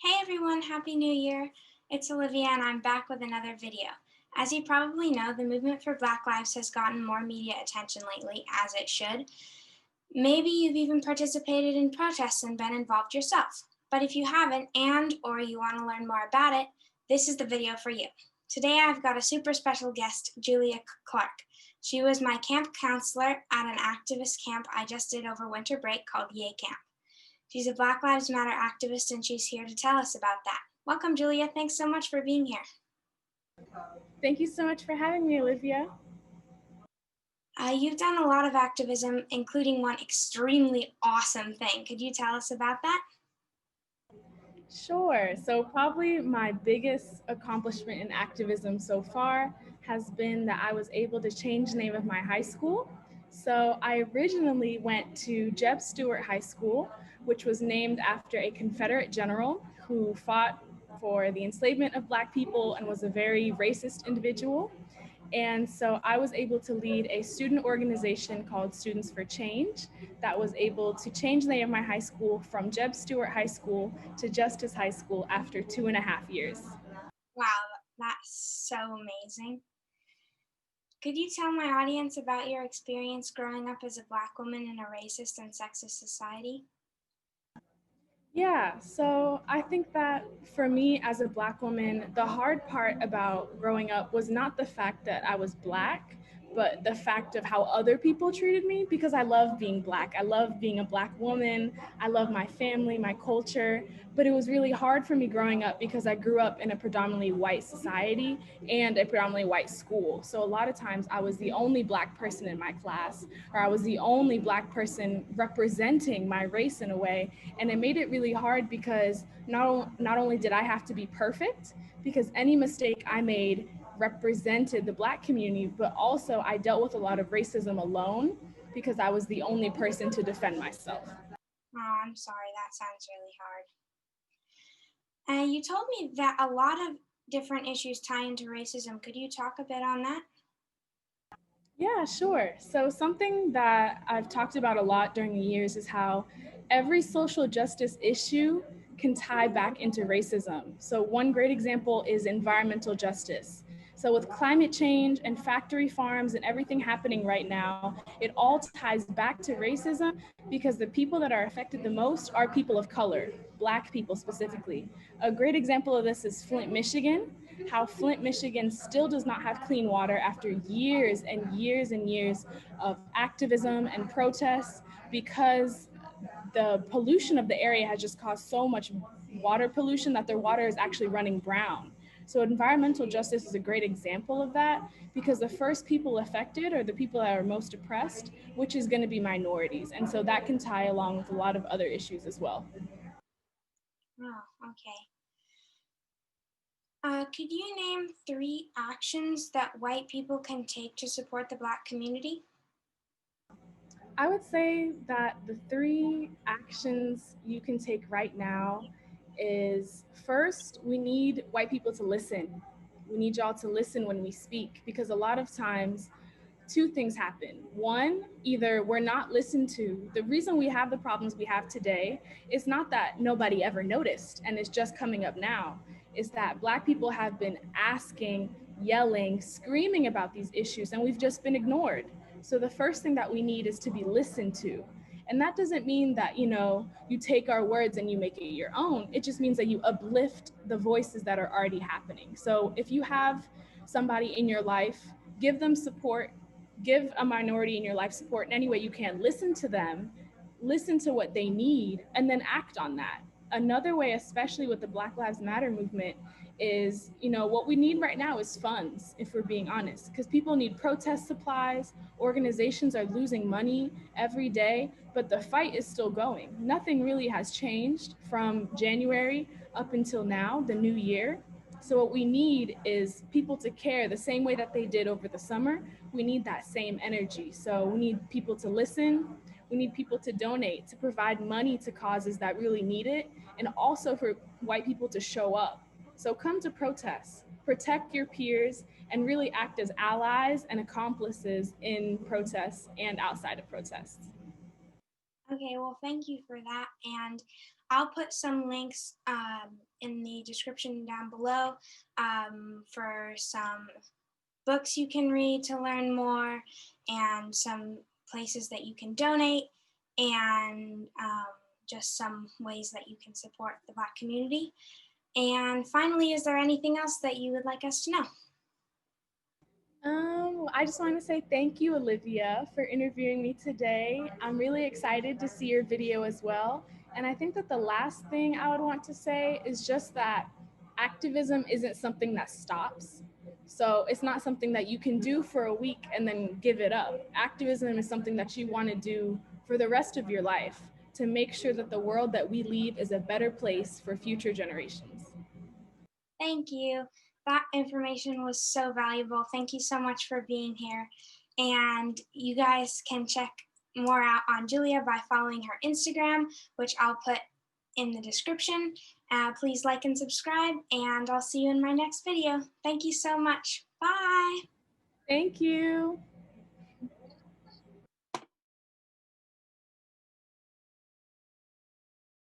Hey everyone, Happy New Year! It's Olivia and I'm back with another video. As you probably know, the movement for Black Lives has gotten more media attention lately, as it should. Maybe you've even participated in protests and been involved yourself. But if you haven't or you want to learn more about it, this is the video for you. Today I've got a super special guest, Julia Clark. She was my camp counselor at an activist camp I just did over winter break called YEA Camp. She's a Black Lives Matter activist and she's here to tell us about that. Welcome, Julia. Thanks so much for being here. Thank you so much for having me, Olivia. You've done a lot of activism, including one extremely awesome thing. Could you tell us about that? Sure. So probably my biggest accomplishment in activism so far has been that I was able to change the name of my high school. So I originally went to Jeb Stuart High School, which was named after a Confederate general who fought for the enslavement of Black people and was a very racist individual. And so I was able to lead a student organization called Students for Change that was able to change the name of my high school from Jeb Stuart High School to Justice High School after 2.5 years. Wow, that's so amazing. Could you tell my audience about your experience growing up as a Black woman in a racist and sexist society? Yeah, so I think that for me as a Black woman, the hard part about growing up was not the fact that I was Black, but the fact of how other people treated me, because I love being Black. I love being a Black woman. I love my family, my culture. But it was really hard for me growing up because I grew up in a predominantly white society and a predominantly white school. So a lot of times I was the only Black person in my class, or I was the only Black person representing my race in a way. And it made it really hard because not only did I have to be perfect, because any mistake I made represented the Black community, but also I dealt with a lot of racism alone because I was the only person to defend myself. Oh, I'm sorry, that sounds really hard. You told me that a lot of different issues tie into racism. Could you talk a bit on that? Yeah, sure. So something that I've talked about a lot during the years is how every social justice issue can tie back into racism. So one great example is environmental justice. So with climate change and factory farms and everything happening right now, it all ties back to racism because the people that are affected the most are people of color, Black people specifically. A great example of this is Flint, Michigan, how Flint, Michigan still does not have clean water after years and years and years of activism and protests because the pollution of the area has just caused so much water pollution that their water is actually running brown. So environmental justice is a great example of that because the first people affected are the people that are most oppressed, which is going to be minorities. And so that can tie along with a lot of other issues as well. Oh, okay. Could you name 3 actions that white people can take to support the Black community? I would say that the 3 actions you can take right now is first, we need white people to listen. We need y'all to listen when we speak because a lot of times 2 things happen. One, either we're not listened to. The reason we have the problems we have today is not that nobody ever noticed and it's just coming up now. Is that Black people have been asking, yelling, screaming about these issues and we've just been ignored. So the first thing that we need is to be listened to. And that doesn't mean that, you take our words and you make it your own. It just means that you uplift the voices that are already happening. So if you have somebody in your life, give them support, give a minority in your life support in any way you can. Listen to them, listen to what they need, and then act on that. Another way, especially with the Black Lives Matter movement, is, what we need right now is funds, if we're being honest, because people need protest supplies. Organizations are losing money every day, but the fight is still going. Nothing really has changed from January up until now, the new year. So what we need is people to care the same way that they did over the summer. We need that same energy. So we need people to listen. We need people to donate, to provide money to causes that really need it, and also for white people to show up. So come to protests, protect your peers, and really act as allies and accomplices in protests and outside of protests. Okay, well, thank you for that. And I'll put some links in the description down below for some books you can read to learn more, and some places that you can donate, and just some ways that you can support the Black community. And finally, is there anything else that you would like us to know? I just want to say thank you, Olivia, for interviewing me today. I'm really excited to see your video as well. And I think that the last thing I would want to say is just that activism isn't something that stops. So it's not something that you can do for a week and then give it up. Activism is something that you want to do for the rest of your life to make sure that the world that we leave is a better place for future generations. Thank you. That information was so valuable. Thank you so much for being here. And you guys can check more out on Julia by following her Instagram, which I'll put in the description. Please like and subscribe, and I'll see you in my next video. Thank you so much. Bye. Thank you.